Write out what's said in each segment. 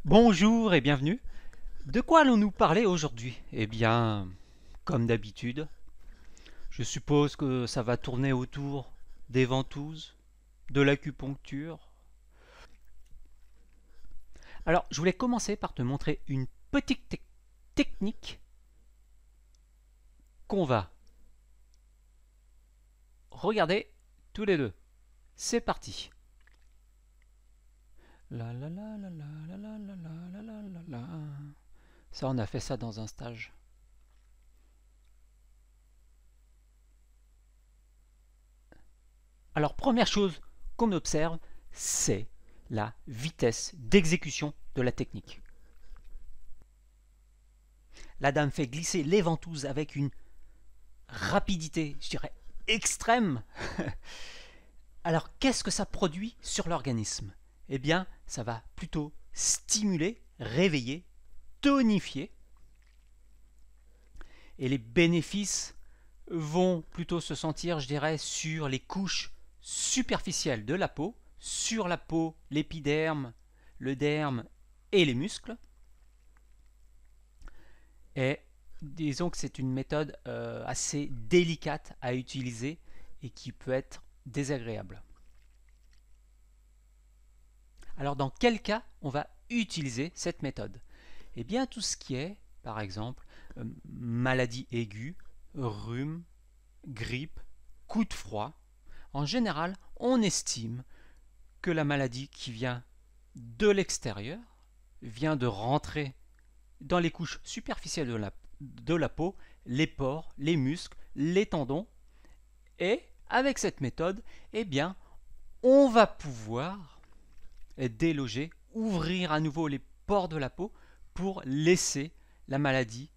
Bonjour et bienvenue. De quoi allons-nous parler aujourd'hui? Eh bien, comme d'habitude, je suppose que ça va tourner autour des ventouses, de l'acupuncture. Alors, je voulais commencer par te montrer une petite technique qu'on va regarder tous les deux. C'est parti. La la la la la la la la la la la la. Ça, on a fait ça dans un stage. Alors, première chose qu'on observe, c'est la vitesse d'exécution de la technique. La dame fait glisser les ventouses avec une rapidité, je dirais, extrême. Alors, qu'est-ce que ça produit sur l'organisme? Eh bien, ça va plutôt stimuler, réveiller, tonifier. Et les bénéfices vont plutôt se sentir, je dirais, sur les couches superficielles de la peau, sur la peau, l'épiderme, le derme et les muscles. Et disons que c'est une méthode assez délicate à utiliser et qui peut être désagréable. Alors dans quel cas on va utiliser cette méthode? Eh bien tout ce qui est, par exemple, maladie aiguë, rhume, grippe, coup de froid. En général, on estime que la maladie qui vient de l'extérieur vient de rentrer dans les couches superficielles de la peau, les pores, les muscles, les tendons. Et avec cette méthode, eh bien, on va pouvoir déloger, ouvrir à nouveau les pores de la peau pour laisser la maladie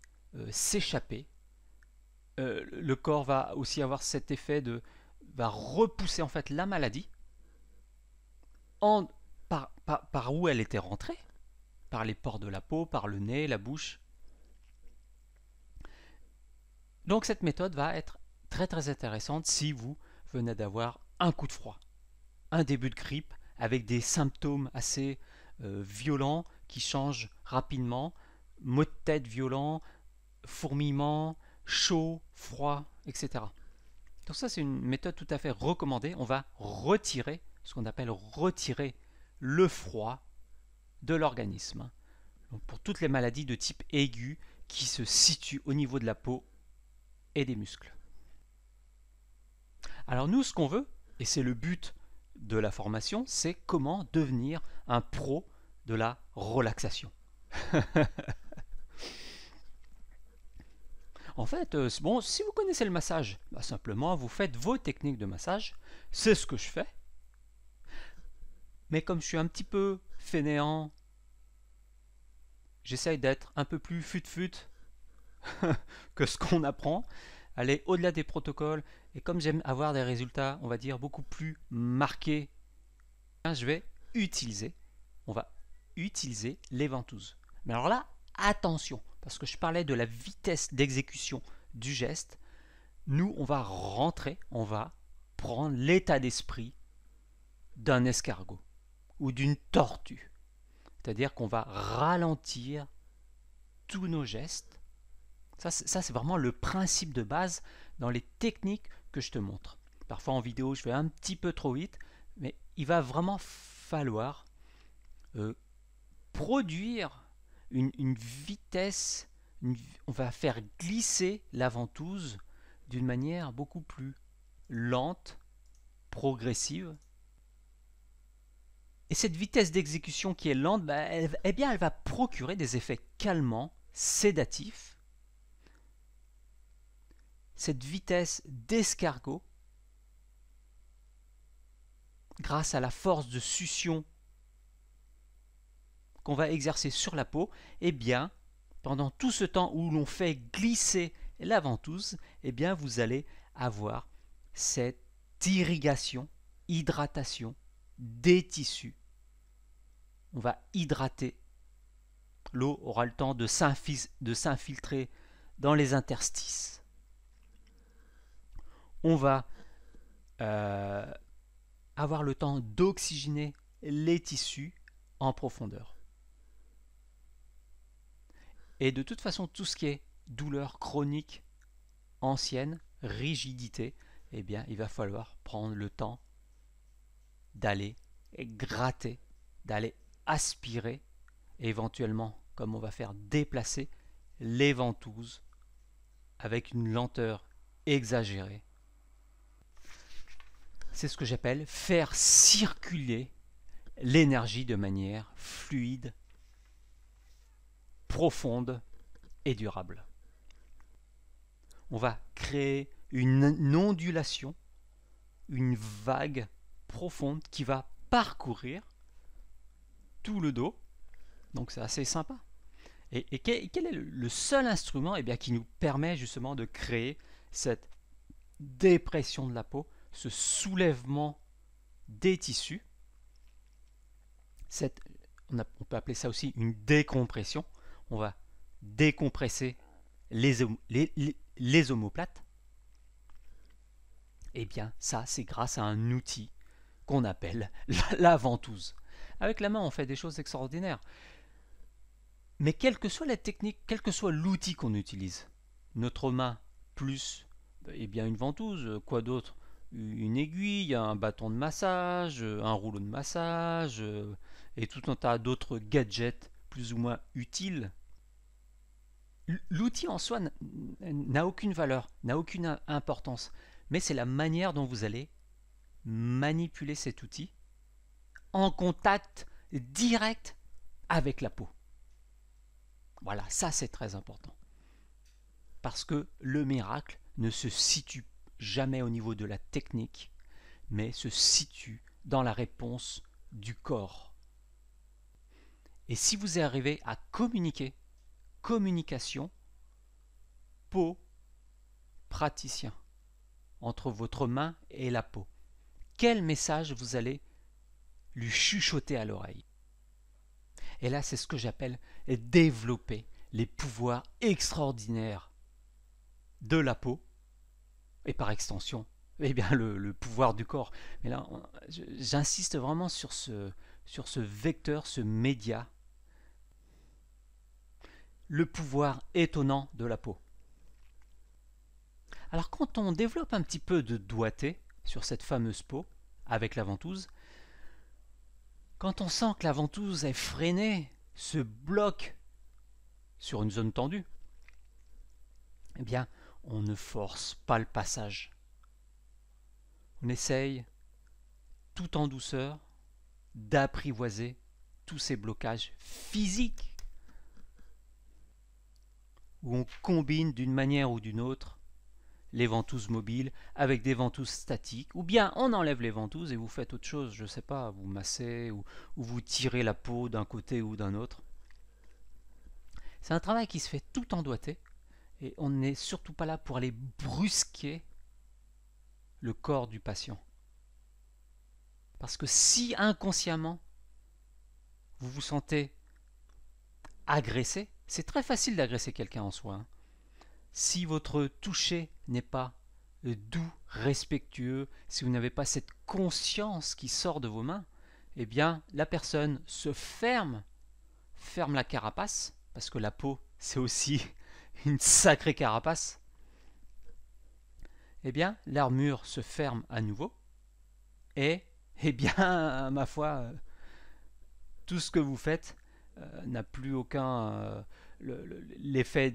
s'échapper. Le corps va aussi avoir cet effet de va repousser en fait la maladie en, par où elle était rentrée, par les pores de la peau, par le nez, la bouche. Donc cette méthode va être très très intéressante si vous venez d'avoir un coup de froid, un début de grippe avec des symptômes assez violents qui changent rapidement, maux de tête violents, fourmillements, chaud, froid, etc. Donc ça c'est une méthode tout à fait recommandée. On va retirer ce qu'on appelle retirer le froid de l'organisme. Donc pour toutes les maladies de type aigu qui se situent au niveau de la peau et des muscles. Alors nous, ce qu'on veut, et c'est le but de la formation, c'est comment devenir un pro de la relaxation. En fait, bon, si vous connaissez le massage, bah simplement vous faites vos techniques de massage, c'est ce que je fais. Mais comme je suis un petit peu fainéant, j'essaye d'être un peu plus fut-fut que ce qu'on apprend, aller au-delà des protocoles, et comme j'aime avoir des résultats, on va dire, beaucoup plus marqués, je vais utiliser, on va utiliser les ventouses. Mais alors là, attention, parce que je parlais de la vitesse d'exécution du geste, nous, on va rentrer, on va prendre l'état d'esprit d'un escargot ou d'une tortue. C'est-à-dire qu'on va ralentir tous nos gestes. Ça, c'est vraiment le principe de base dans les techniques que je te montre. Parfois en vidéo, je vais un petit peu trop vite, mais il va vraiment falloir produire une vitesse, on va faire glisser la ventouse d'une manière beaucoup plus lente, progressive. Et cette vitesse d'exécution qui est lente, bah, eh bien, elle va procurer des effets calmants, sédatifs. Cette vitesse d'escargot, grâce à la force de succion qu'on va exercer sur la peau, eh bien, pendant tout ce temps où l'on fait glisser la ventouse, eh bien, vous allez avoir cette irrigation, hydratation des tissus. On va hydrater. L'eau aura le temps de s'infiltrer dans les interstices. On va avoir le temps d'oxygéner les tissus en profondeur. Et de toute façon, tout ce qui est douleur chronique, ancienne, rigidité, eh bien, il va falloir prendre le temps d'aller gratter, d'aller aspirer, éventuellement, comme on va faire, déplacer les ventouses avec une lenteur exagérée. C'est ce que j'appelle faire circuler l'énergie de manière fluide, profonde et durable. On va créer une ondulation, une vague profonde qui va parcourir tout le dos. Donc c'est assez sympa. Et quel est le seul instrument qui nous permet justement de créer cette dépression de la peau, ce soulèvement des tissus, on peut appeler ça aussi une décompression. On va décompresser les omoplates. Eh bien, ça, c'est grâce à un outil qu'on appelle la ventouse. Avec la main, on fait des choses extraordinaires. Mais quelle que soit la technique, quel que soit l'outil qu'on utilise, notre main plus une ventouse, quoi d'autre? Une aiguille, un bâton de massage, un rouleau de massage, et tout un tas d'autres gadgets plus ou moins utiles. L'outil en soi n'a aucune valeur, n'a aucune importance, mais c'est la manière dont vous allez manipuler cet outil en contact direct avec la peau. Voilà, ça c'est très important. Parce que le miracle ne se situe jamais au niveau de la technique, mais se situe dans la réponse du corps. Et si vous arrivez à communiquer, communication, peau, praticien, entre votre main et la peau, quel message vous allez lui chuchoter à l'oreille? Et là, c'est ce que j'appelle développer les pouvoirs extraordinaires de la peau et par extension, le pouvoir du corps. Mais là, j'insiste vraiment sur ce vecteur, ce média, le pouvoir étonnant de la peau. Alors quand on développe un petit peu de doigté sur cette fameuse peau avec la ventouse, quand on sent que la ventouse est freinée, se bloque sur une zone tendue, eh bien, on ne force pas le passage. On essaye, tout en douceur, d'apprivoiser tous ces blocages physiques où on combine d'une manière ou d'une autre les ventouses mobiles avec des ventouses statiques, ou bien on enlève les ventouses et vous faites autre chose, je ne sais pas, vous massez ou vous tirez la peau d'un côté ou d'un autre. C'est un travail qui se fait tout en doigté et on n'est surtout pas là pour aller brusquer le corps du patient. Parce que si inconsciemment vous vous sentez agressé, c'est très facile d'agresser quelqu'un en soi. Si votre toucher n'est pas doux, respectueux, si vous n'avez pas cette conscience qui sort de vos mains, eh bien la personne se ferme la carapace, parce que la peau c'est aussi une sacrée carapace. Eh bien l'armure se ferme à nouveau et ma foi, tout ce que vous faites n'a plus aucun l'effet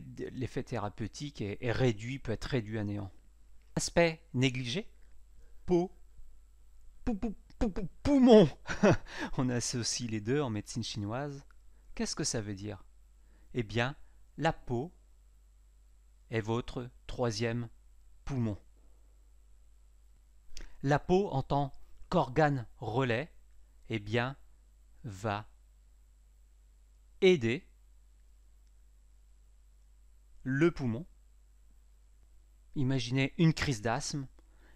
thérapeutique est réduit, peut être réduit à néant. Aspect négligé, peau, poumon. On associe les deux en médecine chinoise. Qu'est-ce que ça veut dire? Eh bien, la peau est votre troisième poumon. La peau, en tant qu'organe relais, eh bien, va aider le poumon. Imaginez une crise d'asthme,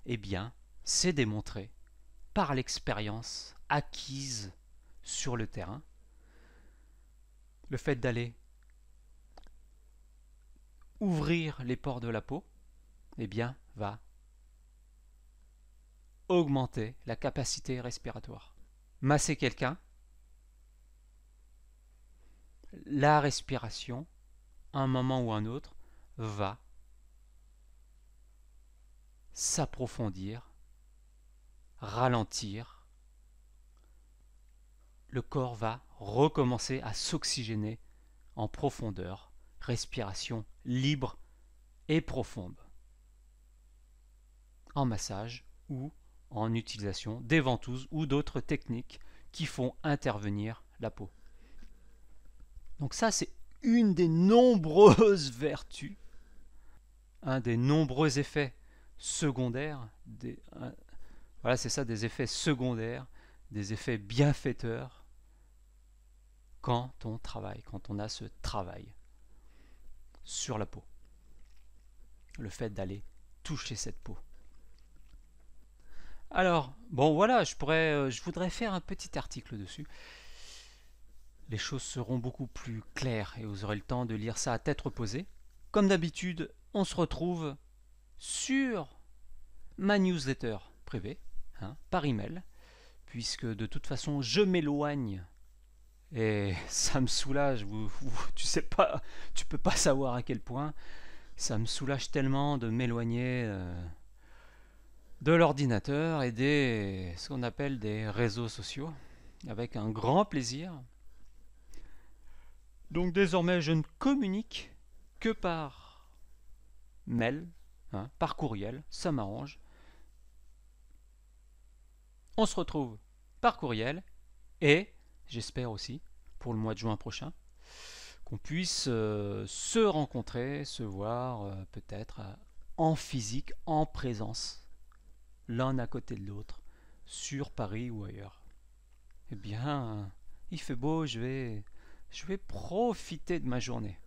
eh bien, c'est démontré par l'expérience acquise sur le terrain. Le fait d'aller ouvrir les pores de la peau, eh bien, va augmenter la capacité respiratoire. Masser quelqu'un, la respiration un moment ou un autre, va s'approfondir, ralentir. Le corps va recommencer à s'oxygéner en profondeur, respiration libre et profonde, en massage ou en utilisation des ventouses ou d'autres techniques qui font intervenir la peau. Donc ça, c'est une des nombreuses vertus, un des nombreux effets secondaires, voilà, c'est ça, des effets secondaires, des effets bienfaiteurs quand on travaille, quand on a ce travail sur la peau. Le fait d'aller toucher cette peau. Alors, bon voilà, je voudrais faire un petit article dessus. Les choses seront beaucoup plus claires et vous aurez le temps de lire ça à tête reposée. Comme d'habitude, on se retrouve sur ma newsletter privée, par email, puisque de toute façon je m'éloigne et ça me soulage. Tu peux pas savoir à quel point ça me soulage tellement de m'éloigner de l'ordinateur et des ce qu'on appelle des réseaux sociaux, avec un grand plaisir. Donc désormais, je ne communique que par mail, par courriel, ça m'arrange. On se retrouve par courriel et j'espère aussi pour le mois de juin prochain qu'on puisse se rencontrer, se voir peut-être en physique, en présence, l'un à côté de l'autre, sur Paris ou ailleurs. Eh bien, il fait beau, je vais profiter de ma journée.